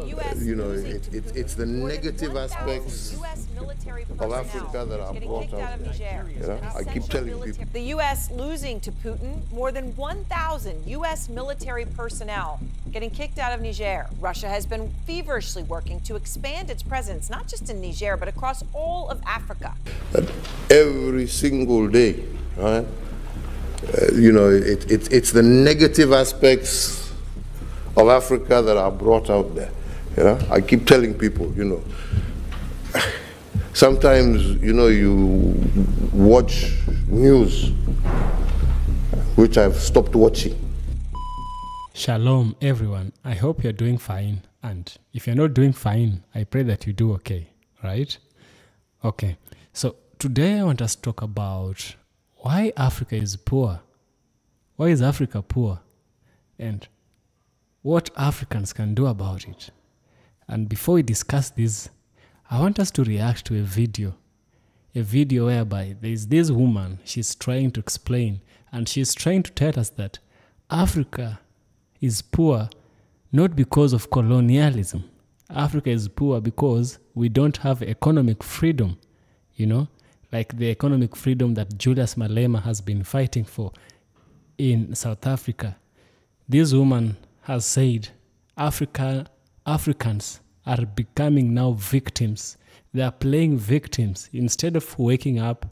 It's the negative aspects of Africa that are brought out. I keep telling people. The U.S. losing to Putin more than 1,000 U.S. military personnel getting kicked out of Niger. Russia has been feverishly working to expand its presence, not just in Niger, but across all of Africa. Every single day, right? It's the negative aspects of Africa that are brought out there. I keep telling people, sometimes, you watch news, which I've stopped watching. Shalom, everyone. I hope you're doing fine. And if you're not doing fine, I pray that you do okay, right? Okay. So today I want us to talk about why Africa is poor. Why is Africa poor? And what Africans can do about it. And before we discuss this, I want us to react to a video whereby there is this woman, she's trying to explain, and she's trying to tell us that Africa is poor not because of colonialism. Africa is poor because we don't have economic freedom, like the economic freedom that Julius Malema has been fighting for in South Africa. This woman has said Africans are becoming now victims. They are playing victims instead of waking up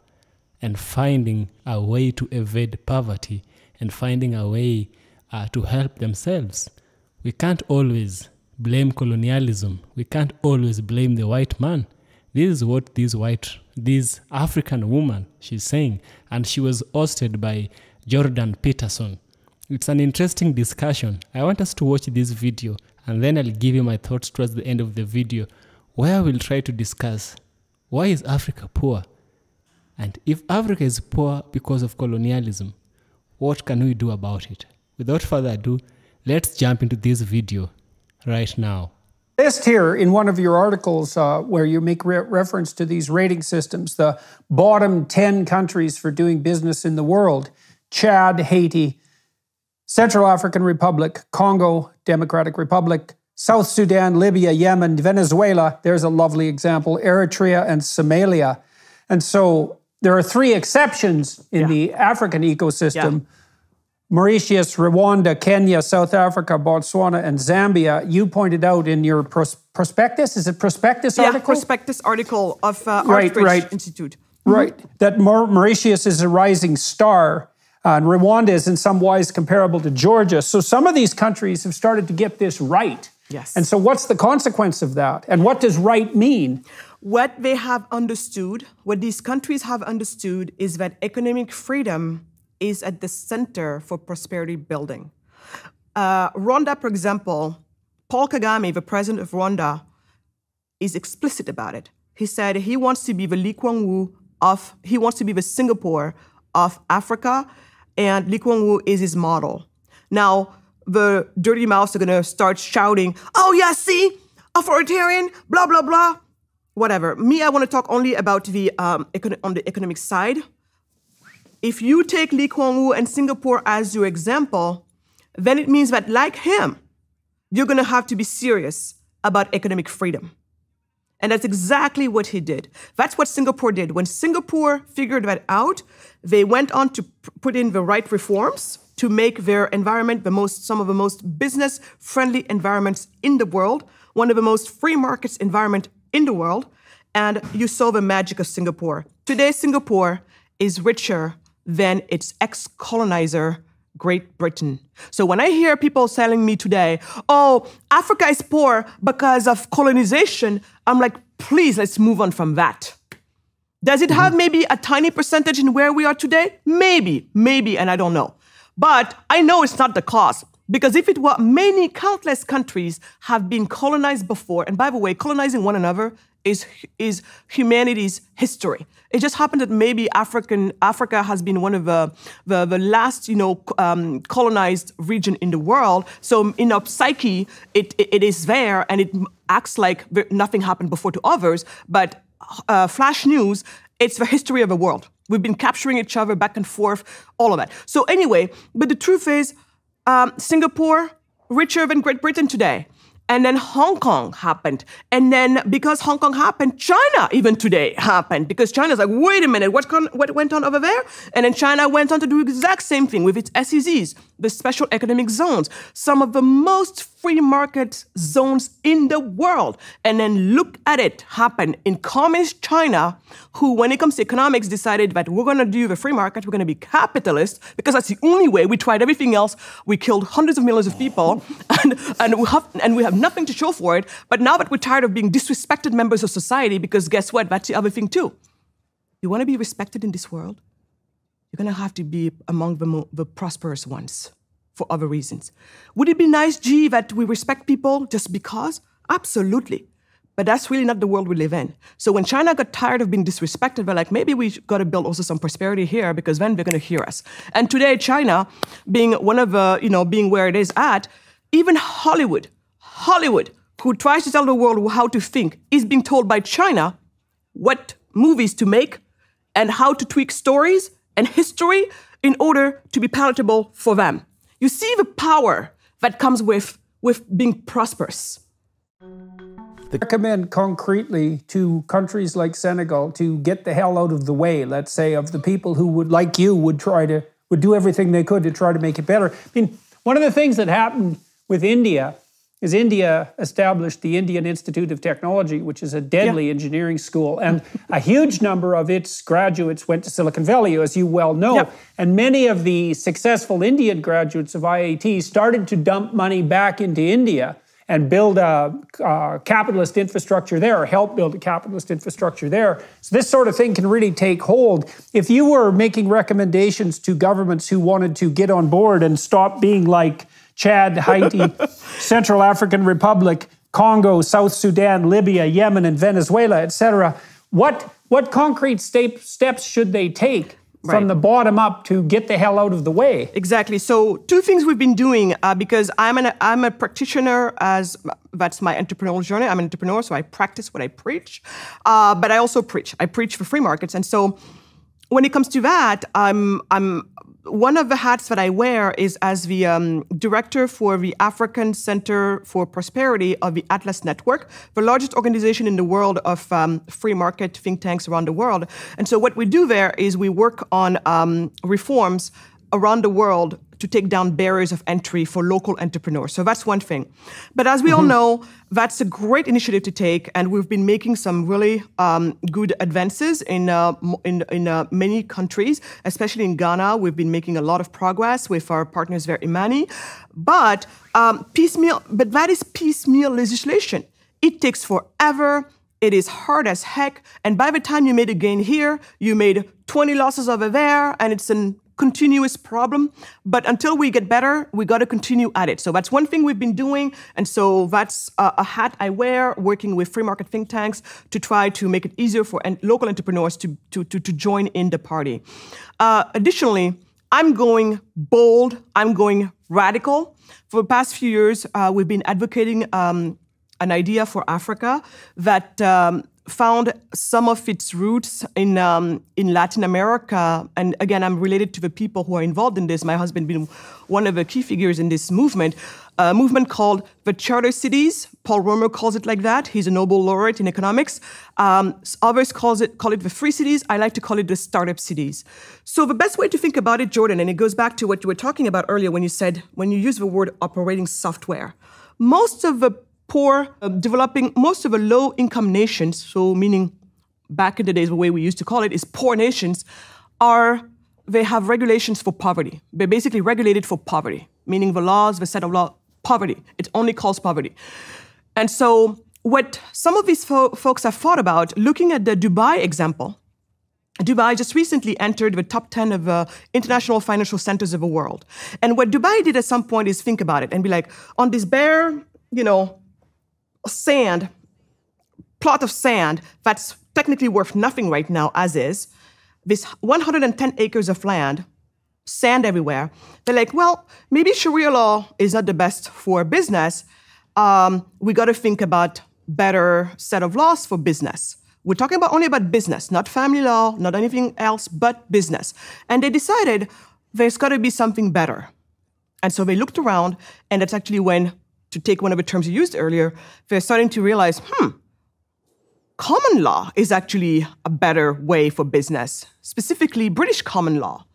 and finding a way to evade poverty and finding a way to help themselves. We can't always blame colonialism. We can't always blame the white man. This is what this African woman, she's saying, and she was hosted by Jordan Peterson. It's an interesting discussion. I want us to watch this video, and then I'll give you my thoughts towards the end of the video, where we'll try to discuss why is Africa poor? And if Africa is poor because of colonialism, what can we do about it? Without further ado, let's jump into this video right now. List here in one of your articles where you make reference to these rating systems, the bottom 10 countries for doing business in the world: Chad, Haiti, Central African Republic, Congo, Democratic Republic, South Sudan, Libya, Yemen, Venezuela, there's a lovely example, Eritrea and Somalia. And so there are three exceptions in the African ecosystem. Mauritius, Rwanda, Kenya, South Africa, Botswana, and Zambia. You pointed out in your prospectus, is it prospectus article? Yeah, prospectus article of Artbridge Institute. Right, that Mauritius is a rising star, and Rwanda is in some ways comparable to Georgia. So some of these countries have started to get this right. Yes. And so what's the consequence of that? And what does right mean? What they have understood, what these countries have understood, is that economic freedom is at the center for prosperity building. Rwanda, for example, Paul Kagame, the president of Rwanda, is explicit about it. He said he wants to be the Lee Kuan Yew he wants to be the Singapore of Africa, and Lee Kuan Yew is his model. Now, the dirty mouths are gonna start shouting, oh yeah, see, authoritarian, blah, blah, blah, whatever. Me, I wanna talk only about the on the economic side. If you take Lee Kuan Yew and Singapore as your example, then it means that, like him, you're going to have to be serious about economic freedom. And that's exactly what he did. That's what Singapore did. When Singapore figured that out, they went on to put in the right reforms to make their environment some of the most business-friendly environments in the world, one of the most free markets environment in the world, and you saw the magic of Singapore. Today, Singapore is richer than its ex-colonizer, Great Britain. So when I hear people telling me today, oh, Africa is poor because of colonization, I'm like, please, let's move on from that. Does it have maybe a tiny percentage in where we are today? Maybe, and I don't know. But I know it's not the cause. Because if it were, many countless countries have been colonized before. And by the way, colonizing one another is humanity's history. It just happened that maybe Africa has been one of the last, colonized region in the world. So in our psyche, it is there, and it acts like nothing happened before to others. But flash news, it's the history of the world. We've been capturing each other back and forth, all of that. So anyway, but the truth is, Singapore, richer than Great Britain today. And then Hong Kong happened. And then because Hong Kong happened, China even today happened. Because China's like, wait a minute, what went on over there? And then China went on to do the exact same thing with its SEZs, the special economic zones, some of the most free market zones in the world. And then look at it happen in communist China, who, when it comes to economics, decided that we're going to do the free market, we're going to be capitalist, because that's the only way. We tried everything else. We killed hundreds of millions of people, and we have nothing to show for it. But now that we're tired of being disrespected members of society, because guess what? That's the other thing too. You want to be respected in this world? You're going to have to be among the prosperous ones for other reasons. Would it be nice, G, that we respect people just because? Absolutely. But that's really not the world we live in. So when China got tired of being disrespected, they're like, maybe we got to build also some prosperity here, because then they're going to hear us. And today, China, being one of the, being where it is at, even Hollywood, who tries to tell the world how to think, is being told by China what movies to make and how to tweak stories and history in order to be palatable for them. You see the power that comes with being prosperous. Recommend concretely to countries like Senegal to get the hell out of the way, let's say, of the people who would, like you, would do everything they could to try to make it better. I mean, one of the things that happened with India is India established the Indian Institute of Technology, which is a deadly engineering school. And a huge number of its graduates went to Silicon Valley, as you well know. Yep. And many of the successful Indian graduates of IIT started to dump money back into India and build a capitalist infrastructure there, or help build a capitalist infrastructure there. So this sort of thing can really take hold. If you were making recommendations to governments who wanted to get on board and stop being like Chad, Haiti, Central African Republic, Congo, South Sudan, Libya, Yemen, and Venezuela, etc., what concrete steps should they take from the bottom up to get the hell out of the way? Exactly. So two things we've been doing, because I'm a practitioner, that's my entrepreneurial journey. I'm an entrepreneur, so I practice what I preach. But I also preach. I preach for free markets. And so when it comes to that, I'm one of the hats that I wear is as the director for the African Center for Prosperity of the Atlas Network, the largest organization in the world of free market think tanks around the world. And so what we do there is we work on reforms around the world to take down barriers of entry for local entrepreneurs. So that's one thing. But as we all know, that's a great initiative to take, and we've been making some really good advances in many countries, especially in Ghana. We've been making a lot of progress with our partners there, Imani. But that is piecemeal legislation. It takes forever. It is hard as heck. And by the time you made a gain here, you made 20 losses over there, and it's a continuous problem. But until we get better, we got to continue at it. So that's one thing we've been doing. And so that's a hat I wear, working with free market think tanks to try to make it easier for local entrepreneurs to join in the party. Additionally, I'm going bold. I'm going radical. For the past few years, we've been advocating an idea for Africa that found some of its roots in Latin America. And again, I'm related to the people who are involved in this. My husband being one of the key figures in this movement, a movement called the Charter Cities. Paul Romer calls it like that. He's a Nobel laureate in economics. Others call it the Free Cities. I like to call it the Startup Cities. So the best way to think about it, Jordan, and it goes back to what you were talking about earlier when you use the word operating software. Most of the most of the low-income nations, so meaning back in the days, the way we used to call it is poor nations, they have regulations for poverty. They're basically regulated for poverty, meaning the laws, the set of law, poverty. It only calls poverty. And so what some of these folks have thought about, looking at the Dubai example, Dubai just recently entered the top 10 of international financial centers of the world. And what Dubai did at some point is think about it and be like, on this bare, plot of sand that's technically worth nothing right now as is, this 110 acres of land, sand everywhere. They're like, well, maybe Sharia law is not the best for business. We got to think about better set of laws for business. We're talking only about business, not family law, not anything else but business. And they decided there's got to be something better. And so they looked around, and that's actually when to take one of the terms you used earlier, they're starting to realize, common law is actually a better way for business, specifically British common law.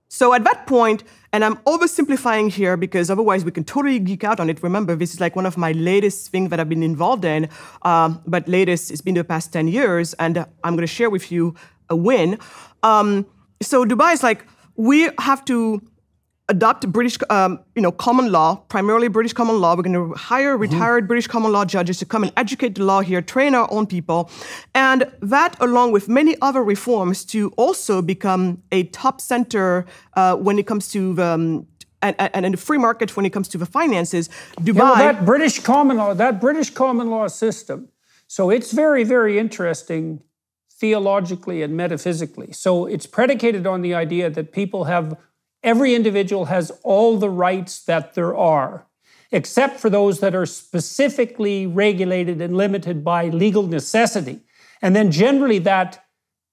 So at that point, and I'm oversimplifying here because otherwise we can totally geek out on it. Remember, this is like one of my latest things that I've been involved in, but latest, it's been the past 10 years, and I'm going to share with you a win. So Dubai is like, we have to adopt British, common law, primarily British common law. We're going to hire retired British common law judges to come and educate the law here, train our own people. And that, along with many other reforms, to also become a top center when it comes to the, and the free market when it comes to the finances. Dubai... well, that British common law system, so it's very, very interesting theologically and metaphysically. So it's predicated on the idea that every individual has all the rights that there are, except for those that are specifically regulated and limited by legal necessity. And then generally that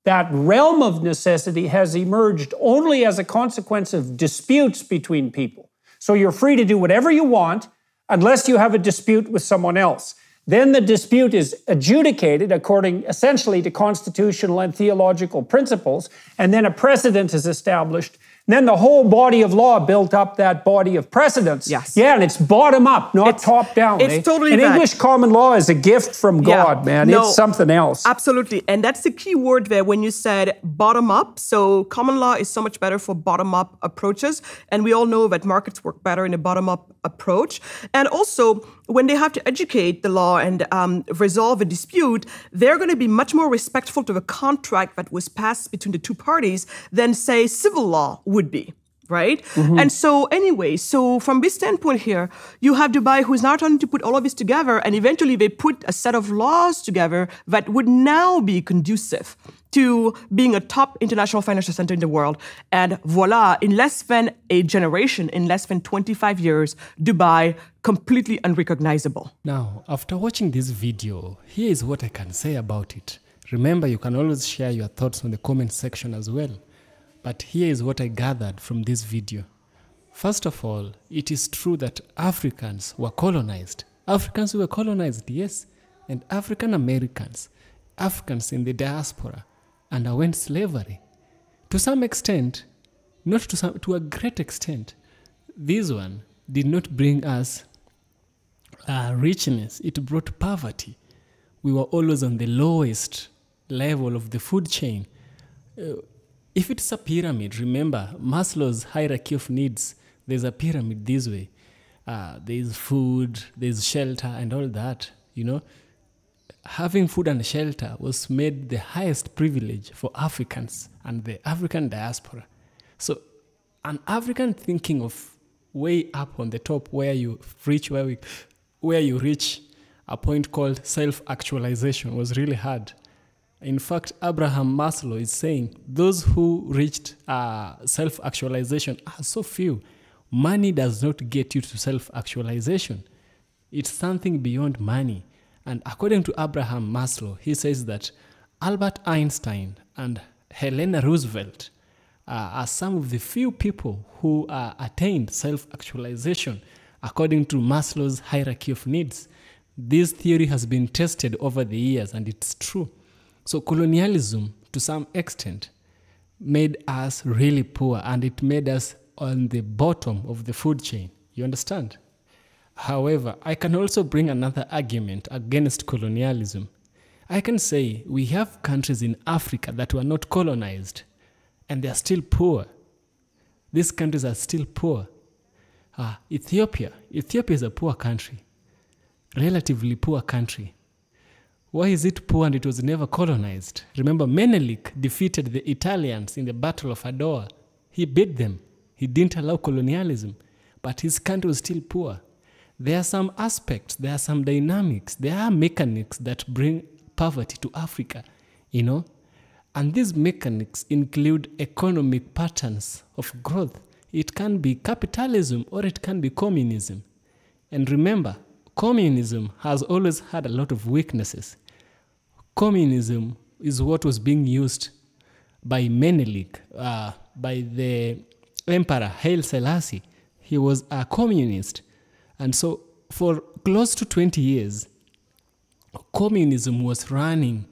realm of necessity has emerged only as a consequence of disputes between people. So you're free to do whatever you want unless you have a dispute with someone else. Then the dispute is adjudicated according essentially to constitutional and theological principles, and then a precedent is established. And then the whole body of law built up that body of precedents. Yes. Yeah, and it's bottom up, not top down. It's totally and that. English common law is a gift from God, man. No, it's something else. Absolutely. And that's the key word there when you said bottom up. So common law is so much better for bottom up approaches. And we all know that markets work better in a bottom up approach. And also, when they have to educate the law and resolve a dispute, they're going to be much more respectful to the contract that was passed between the two parties than, say, civil law would be, right? And so anyway, so from this standpoint here, you have Dubai who is now trying to put all of this together, and eventually they put a set of laws together that would now be conducive to being a top international financial center in the world. And voila, in less than a generation, in less than 25 years, Dubai completely unrecognizable. Now, after watching this video, here is what I can say about it. Remember, you can always share your thoughts on the comment section as well. But here is what I gathered from this video. First of all, it is true that Africans were colonized. Africans were colonized, yes. And African Americans, Africans in the diaspora, underwent slavery. To some extent, not to some, to a great extent, this one did not bring us richness. It brought poverty. We were always on the lowest level of the food chain. If it's a pyramid, remember Maslow's hierarchy of needs, there's a pyramid this way. There's food, there's shelter and all that, you know. Having food and shelter was made the highest privilege for Africans and the African diaspora. So an African thinking of way up on the top where you reach a point called self-actualization was really hard. In fact, Abraham Maslow is saying those who reached self-actualization are so few. Money does not get you to self-actualization. It's something beyond money. And according to Abraham Maslow, he says that Albert Einstein and Helena Roosevelt are some of the few people who attained self-actualization according to Maslow's hierarchy of needs. This theory has been tested over the years, and it's true. So colonialism, to some extent, made us really poor, and it made us on the bottom of the food chain. You understand? However, I can also bring another argument against colonialism. I can say we have countries in Africa that were not colonized, and they are still poor. These countries are still poor. Ethiopia is a poor country, relatively poor country. Why is it poor and it was never colonized? Remember, Menelik defeated the Italians in the Battle of Adwa. He beat them. He didn't allow colonialism, but his country was still poor. There are some aspects, there are some dynamics, there are mechanics that bring poverty to Africa, you know? And these mechanics include economic patterns of growth. It can be capitalism or it can be communism. And remember, communism has always had a lot of weaknesses. Communism is what was being used by Menelik, by the Emperor Haile Selassie. He was a communist. And so for close to 20 years, communism was running.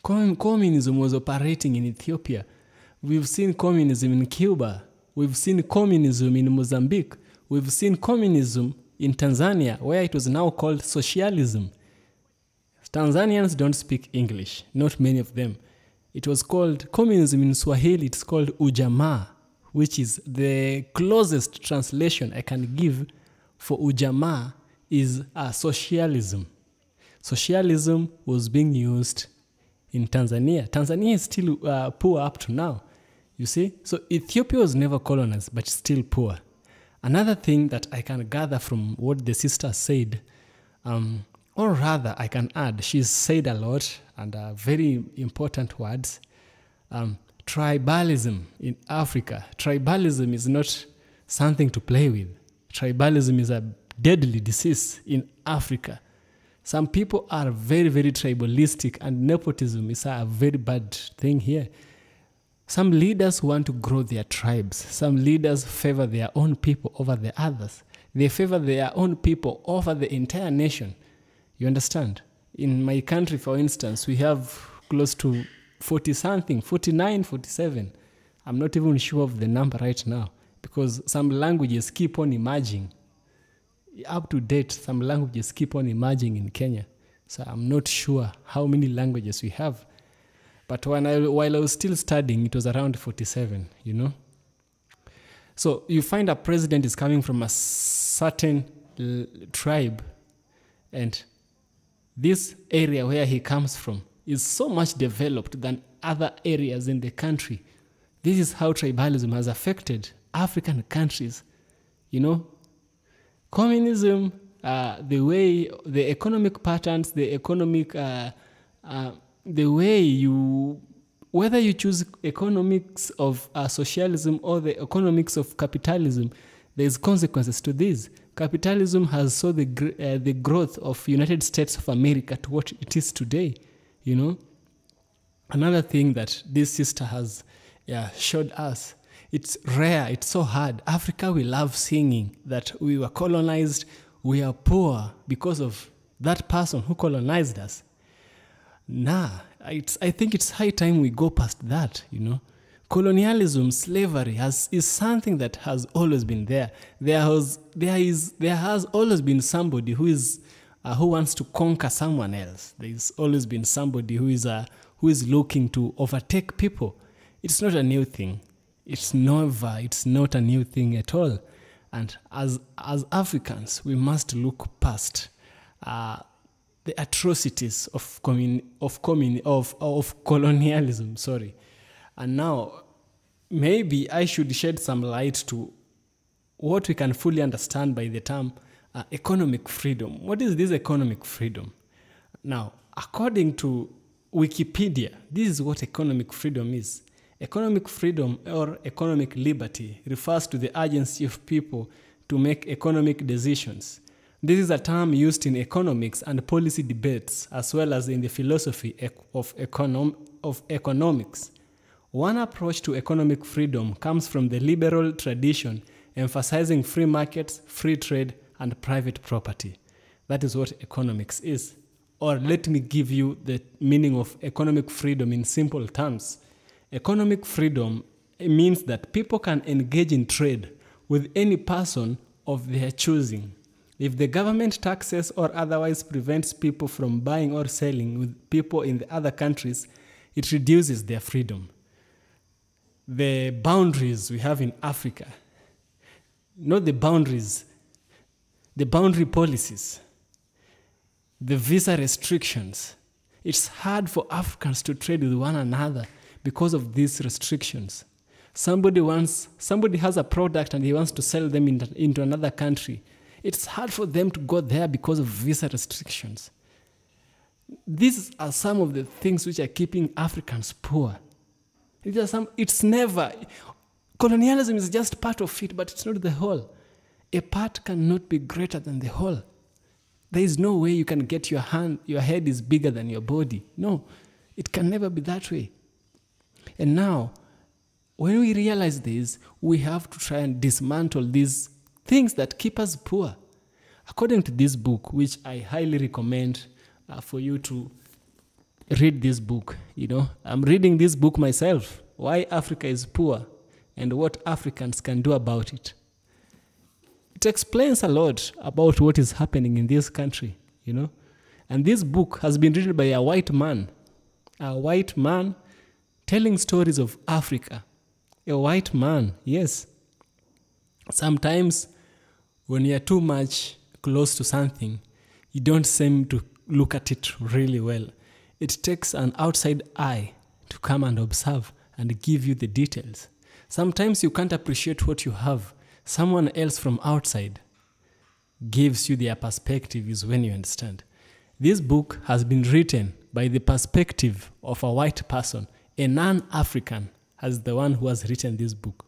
Communism was operating in Ethiopia. We've seen communism in Cuba. We've seen communism in Mozambique. We've seen communism in Tanzania, where it was now called socialism. Tanzanians don't speak English, not many of them. It was called communism in Swahili. It's called ujamaa, which is the closest translation I can give for ujamaa is socialism. Socialism was being used in Tanzania. Tanzania is still poor up to now, you see. So Ethiopia was never colonized, but still poor. Another thing that I can gather from what the sister said, or rather I can add, she's said a lot and very important words. Tribalism in Africa. Tribalism is not something to play with. Tribalism is a deadly disease in Africa. Some people are very, very tribalistic, and nepotism is a very bad thing here. Some leaders want to grow their tribes. Some leaders favor their own people over the others. They favor their own people over the entire nation. You understand? In my country, for instance, we have close to 40-something, 49, 47. I'm not even sure of the number right now because some languages keep on emerging. Up to date, some languages keep on emerging in Kenya. So I'm not sure how many languages we have. But while I was still studying, it was around 47, you know. So you find a president is coming from a certain tribe, and this area where he comes from is so much developed than other areas in the country. This is how tribalism has affected African countries, you know. Communism, the way, the economic patterns, the economic, the way you, whether you choose economics of socialism or the economics of capitalism, there's consequences to this. Capitalism has saw the growth of United States of America to what it is today, you know. Another thing that this sister has showed us, it's rare, it's so hard. Africa, we love singing that we were colonized, we are poor because of that person who colonized us. I think it's high time we go past that, you know. Colonialism, slavery is something that has always been there. There has always been somebody who wants to conquer someone else. There's always been somebody who is looking to overtake people. It's not a new thing. It's not a new thing at all. And as Africans, we must look past the atrocities of colonialism. Sorry. And now, maybe I should shed some light to what we can fully understand by the term economic freedom. What is this economic freedom? Now, according to Wikipedia, this is what economic freedom is. Economic freedom or economic liberty refers to the agency of people to make economic decisions. This is a term used in economics and policy debates, as well as in the philosophy of economics. One approach to economic freedom comes from the liberal tradition, emphasizing free markets, free trade, and private property. That is what economics is. Or let me give you the meaning of economic freedom in simple terms. Economic freedom means that people can engage in trade with any person of their choosing. If the government taxes or otherwise prevents people from buying or selling with people in the other countries, it reduces their freedom. The boundaries we have in Africa, not the boundaries, the boundary policies, the visa restrictions. It's hard for Africans to trade with one another because of these restrictions. Somebody has a product and he wants to sell them into another country. It's hard for them to go there because of visa restrictions. These are some of the things which are keeping Africans poor. Colonialism is just part of it, but it's not the whole. A part cannot be greater than the whole. There is no way you can get your head is bigger than your body. No, it can never be that way. And now, when we realize this, we have to try and dismantle these things that keep us poor. According to this book, which I highly recommend for you to read this book, I'm reading this book myself, Why Africa is Poor and What Africans Can Do About It. It explains a lot about what is happening in this country, And this book has been written by a white man telling stories of Africa. A white man, yes. Sometimes when you're too much close to something, you don't seem to look at it really well. It takes an outside eye to come and observe and give you the details. Sometimes you can't appreciate what you have. Someone else from outside gives you their perspective, is when you understand. This book has been written by the perspective of a white person, a non-African, as the one who has written this book.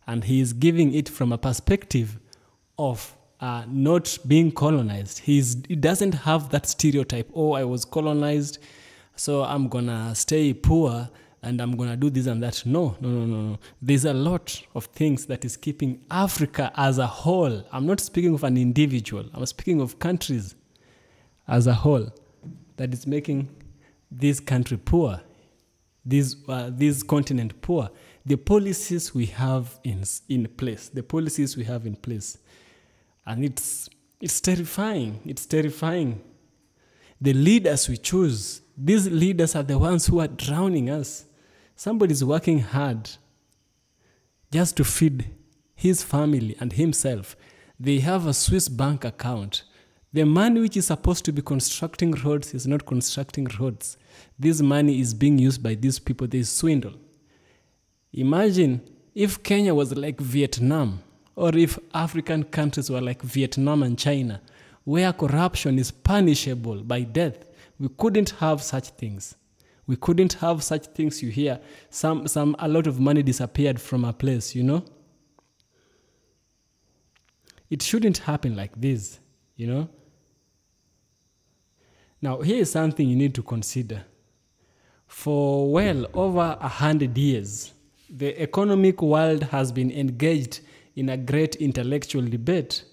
And he is giving it from a perspective of not being colonized. He doesn't have that stereotype, oh, I was colonized, so I'm going to stay poor and I'm going to do this and that. No. There's a lot of things that is keeping Africa as a whole. I'm not speaking of an individual. I'm speaking of countries as a whole that is making this country poor, this continent poor. The policies we have in place, and it's terrifying. It's terrifying. The leaders we choose, these leaders are the ones who are drowning us. Somebody's working hard just to feed his family and himself. They have a Swiss bank account. The money which is supposed to be constructing roads is not constructing roads. This money is being used by these people. They swindle. Imagine if Kenya was like Vietnam, or if African countries were like Vietnam and China, where corruption is punishable by death. We couldn't have such things. We couldn't have such things. You hear a lot of money disappeared from a place, It shouldn't happen like this, Now, here is something you need to consider. For well over 100 years, the economic world has been engaged in a great intellectual debate.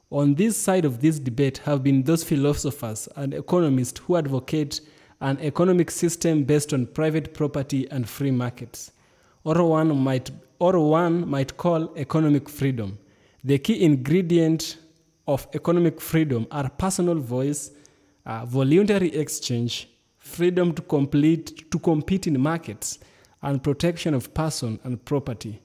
On this side of this debate have been those philosophers and economists who advocate an economic system based on private property and free markets, or one might call economic freedom. The key ingredient of economic freedom are personal voice, voluntary exchange, freedom to compete in markets, and protection of person and property.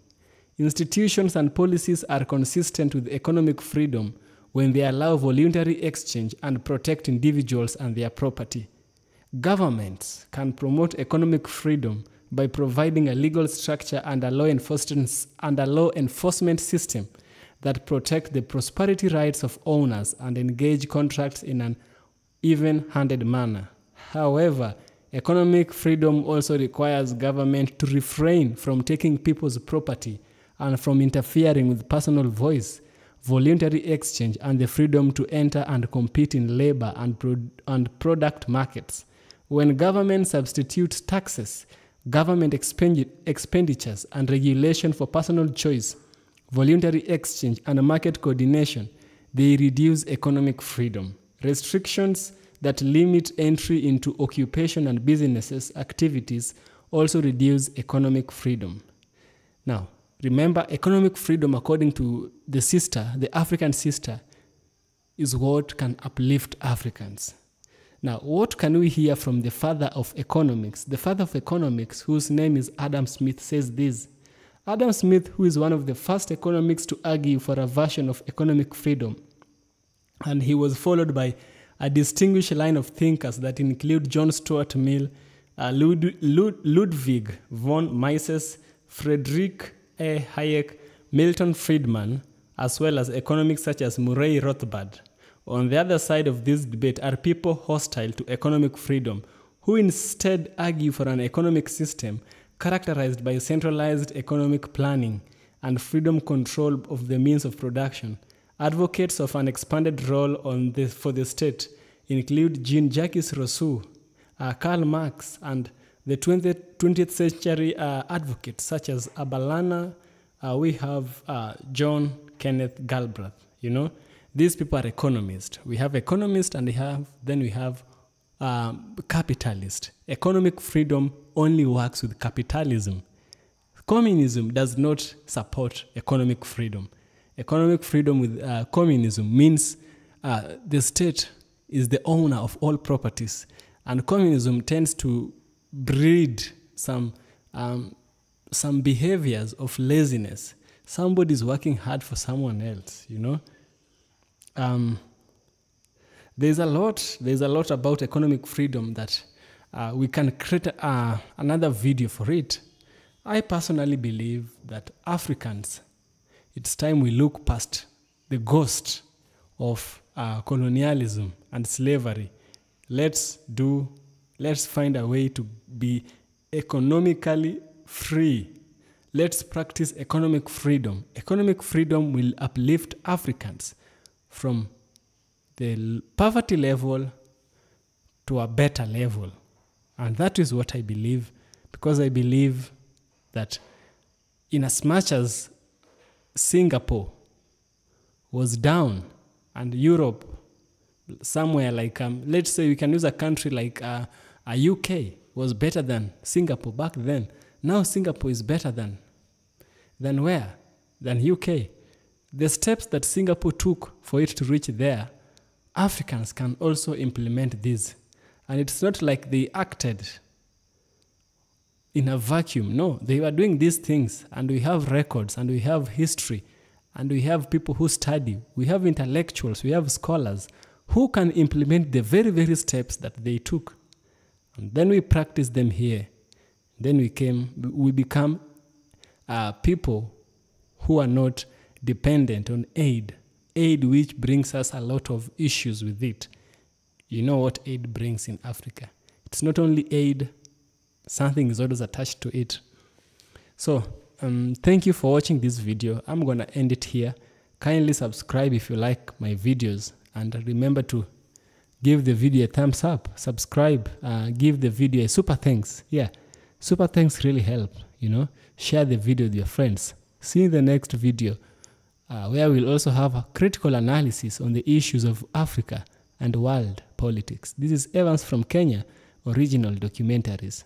Institutions and policies are consistent with economic freedom when they allow voluntary exchange and protect individuals and their property. Governments can promote economic freedom by providing a legal structure and a law enforcement system that protect the prosperity rights of owners and engage contracts in an even-handed manner. However, economic freedom also requires government to refrain from taking people's property and from interfering with personal voice, voluntary exchange, and the freedom to enter and compete in labor and product markets. When government substitutes taxes, government expenditures, and regulation for personal choice, voluntary exchange, and market coordination, they reduce economic freedom. Restrictions that limit entry into occupation and businesses activities also reduce economic freedom. Now, remember, economic freedom, according to the African sister, is what can uplift Africans. Now, what can we hear from the father of economics? The father of economics, whose name is Adam Smith, says this. Adam Smith, who is one of the first economists to argue for a version of economic freedom, and he was followed by a distinguished line of thinkers that include John Stuart Mill, Ludwig von Mises, Friedrich A. Hayek, Milton Friedman, as well as economics such as Murray Rothbard. On the other side of this debate are people hostile to economic freedom, who instead argue for an economic system characterized by centralized economic planning and freedom control of the means of production. Advocates of an expanded role for the state include Jean-Jacques Rousseau, Karl Marx, and the 20th century advocates such as Abalana. We have John Kenneth Galbraith. these people are economists. We have economists and then we have capitalists. Economic freedom only works with capitalism. Communism does not support economic freedom. Economic freedom with communism means the state is the owner of all properties, and communism tends to breed some behaviors of laziness. Somebody's working hard for someone else, you know. There's a lot about economic freedom that we can create another video for it. I personally believe that Africans, it's time we look past the ghost of colonialism and slavery. Let's find a way to be economically free. Let's practice economic freedom. Economic freedom will uplift Africans from the poverty level to a better level. And that is what I believe, because I believe that in as much as Singapore was down and Europe, somewhere like, let's say we can use a country like a UK was better than Singapore back then. Now Singapore is better than where? Than UK. The steps that Singapore took for it to reach there, Africans can also implement this. And it's not like they acted in a vacuum. No, they were doing these things, and we have records, and we have history, and we have people who study. We have intellectuals, we have scholars who can implement the very, very steps that they took. And then we practice them here. Then we become people who are not dependent on aid which brings us a lot of issues with it. You know what aid brings in Africa. It's not only aid, something is always attached to it. So thank you for watching this video. I'm going to end it here. Kindly subscribe if you like my videos, and remember to give the video a thumbs up, subscribe, give the video a super thanks. Yeah, super thanks really help, you know. Share the video with your friends. See you in the next video, where we'll also have a critical analysis on the issues of Africa and world politics. This is Evans from Kenya, Original Documentaries.